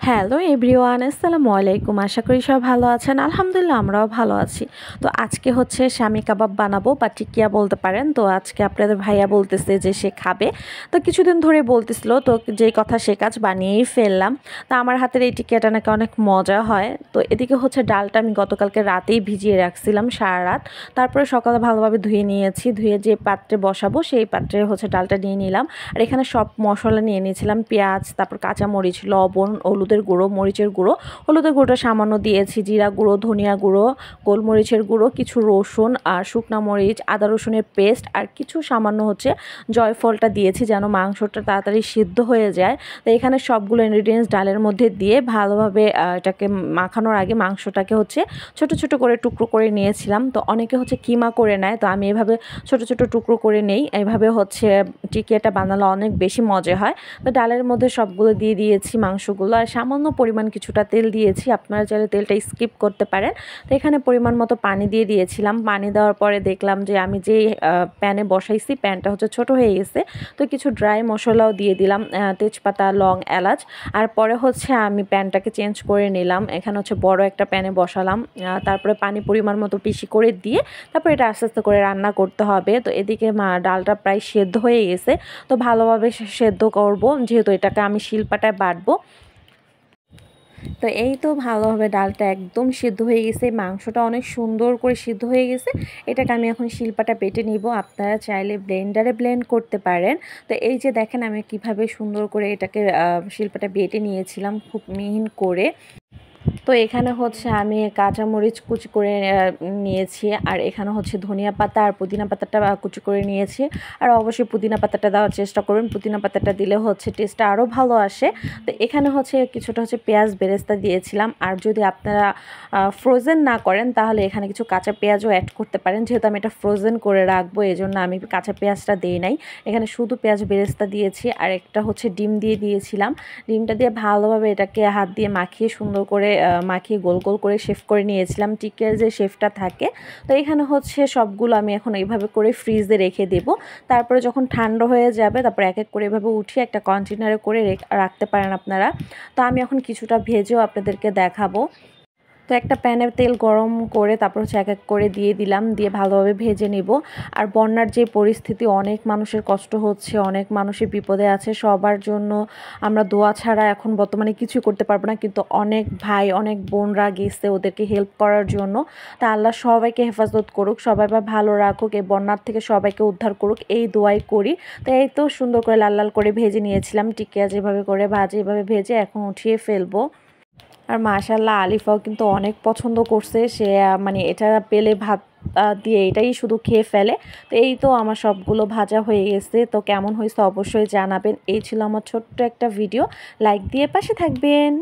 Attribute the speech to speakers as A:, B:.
A: Hello everyone, আসসালামু আলাইকুম। আশা করি সবাই ভালো আছেন। আলহামদুলিল্লাহ আমরাও ভালো আছি। তো আজকে হচ্ছে স্বামী কাবাব বানাবো বা টিকিয়া বলতে পারেন। তো আজকে আপনাদের ভাইয়া বলতেছে যে সে খাবে। তো কিছুদিন ধরে বলতেছিল, তো যেই কথা সে কাজ বানিয়েই ফেললাম। তো আমার হাতের এই টিকিয়াটা নাকি অনেক মজা হয়। তো এদিকে হচ্ছে ডালটা আমি গতকালকে রাতেই ভিজিয়ে রাখছিলাম সারা রাত। তারপরে সকালে ভালোভাবে ধুয়ে নিয়েছি। ধুয়ে যে পাত্রে বসাবো সেই পাত্রে হচ্ছে ডালটা নিয়ে নিলাম। আর এখানে সব মশলা নিয়ে নিয়েছিলাম, পেঁয়াজ, তারপর কাঁচামরিচ, লবণ, হলুদের গুঁড়ো, মরিচের গুঁড়ো। হলুদের গুঁড়োটা সামান্য দিয়েছি, জিরা গুঁড়ো, ধনিয়া গুঁড়ো, গোলমরিচের গুঁড়ো, কিছু রসুন আর শুকনা মরিচ, আদা রসুনের পেস্ট আর কিছু সামান্য হচ্ছে জয়ফলটা দিয়েছি যেন মাংসটা তাড়াতাড়ি সিদ্ধ হয়ে যায়। তো এখানে সবগুলো ইনগ্রিডিয়েন্টস ডালের মধ্যে দিয়ে ভালোভাবে এটাকে মাখানোর আগে মাংসটাকে হচ্ছে ছোট ছোট করে টুকরো করে নিয়েছিলাম। তো অনেকে হচ্ছে কিমা করে নেয়, তো আমি এভাবে ছোট ছোট টুকরো করে নেই। এইভাবে হচ্ছে টিকিয়াটা বানালে অনেক বেশি মজা হয়। তো ডালের মধ্যে সবগুলো দিয়ে দিয়েছি মাংসগুলো, আর সামান্য পরিমাণ কিছুটা তেল দিয়েছি। আপনারা চাইলে তেলটা স্কিপ করতে পারেন। তো এখানে পরিমাণ মতো পানি দিয়ে দিয়েছিলাম। পানি দেওয়ার পরে দেখলাম যে আমি যেই প্যানে বসাইছি প্যানটা হচ্ছে ছোট হয়ে গেছে। তো কিছু ড্রাই মশলাও দিয়ে দিলাম, তেজপাতা, লং, এলাচ। আর পরে হচ্ছে আমি প্যানটাকে চেঞ্জ করে নিলাম। এখানে হচ্ছে বড় একটা প্যানে বসালাম। তারপরে পানি পরিমাণ মতো বেশি করে দিয়ে তারপরে এটা আস্তে আস্তে করে রান্না করতে হবে। তো এদিকে ডালটা প্রায় সেদ্ধ হয়ে গেছে। তো ভালোভাবে সেদ্ধ করব, যেহেতু এটাকে আমি শিলপাটায় বাটবো। তো এই তো ভালোভাবে ডালটা একদম সিদ্ধ হয়ে গেছে, মাংসটা অনেক সুন্দর করে সিদ্ধ হয়ে গেছে। এটাকে আমি এখন শিলপাটা বেটে নিব। আপনারা চাইলে ব্লেন্ডারে ব্লেন্ড করতে পারেন। তো এই যে দেখেন আমি কিভাবে সুন্দর করে এটাকে শিলপাটা বেটে নিয়েছিলাম খুব মিহিন করে। তো এখানে হচ্ছে আমি কাঁচামরিচ কুচি করে নিয়েছি, আর এখানে হচ্ছে ধনিয়া পাতা আর পুদিনা পাতাটা কুচি করে নিয়েছি। আর অবশ্যই পুদিনা পাতাটা দেওয়ার চেষ্টা করবেন, পুদিনা পাতাটা দিলে হচ্ছে টেস্টটা আরও ভালো আসে। তো এখানে হচ্ছে কিছুটা হচ্ছে পেঁয়াজ বেরেস্তা দিয়েছিলাম। আর যদি আপনারা ফ্রোজেন না করেন তাহলে এখানে কিছু কাঁচা পেঁয়াজও অ্যাড করতে পারেন। যেহেতু আমি এটা ফ্রোজেন করে রাখবো এই জন্য আমি কাঁচা পেঁয়াজটা দিই নাই। এখানে শুধু পেঁয়াজ বেরেস্তা দিয়েছি, আর একটা হচ্ছে ডিম দিয়ে দিয়েছিলাম। ডিমটা দিয়ে ভালোভাবে এটাকে হাত দিয়ে মাখিয়ে সুন্দর করে মাখিয়ে গোল গোল করে শেফ করে নিয়েছিলাম, টিকিয়ার যে শেফটা থাকে। তো এখানে হচ্ছে সবগুলো আমি এখন এইভাবে করে ফ্রিজে রেখে দেব। তারপরে যখন ঠান্ডা হয়ে যাবে তারপরে এক এক করে এভাবে উঠিয়ে একটা কন্টেনারে করে রাখতে পারেন আপনারা। তো আমি এখন কিছুটা ভেজেও আপনাদেরকে দেখাবো। তো একটা প্যানে তেল গরম করে তারপর হচ্ছে এক এক করে দিয়ে দিলাম, দিয়ে ভালোভাবে ভেজে নিব। আর বন্যার যে পরিস্থিতি, অনেক মানুষের কষ্ট হচ্ছে, অনেক মানুষের বিপদে আছে। সবার জন্য আমরা দোয়া ছাড়া এখন বর্তমানে কিছু করতে পারবো না, কিন্তু অনেক ভাই অনেক বোনরা গেছে ওদেরকে হেল্প করার জন্য। তা আল্লাহ সবাইকে হেফাজত করুক, সবাই বা ভালো রাখুক, এই বন্যার থেকে সবাইকে উদ্ধার করুক, এই দোয়াই করি। তো এই তো সুন্দর করে লাল লাল করে ভেজে নিয়েছিলাম টিকিয়া, যেভাবে করে ভাজি এভাবে ভেজে এখন উঠিয়ে ফেলবো। আর মাশাআল্লাহ আলিফাও কিন্তু অনেক পছন্দ করছে, সে মানে এটা পেলে ভাত দিয়ে এটাই শুধু খেয়ে ফেলে। তো এই তো আমার সবগুলো ভাজা হয়ে গেছে। তো কেমন হয়েছে অবশ্যই জানাবেন। এই ছিল আমার ছোট্ট একটা ভিডিও, লাইক দিয়ে পাশে থাকবেন।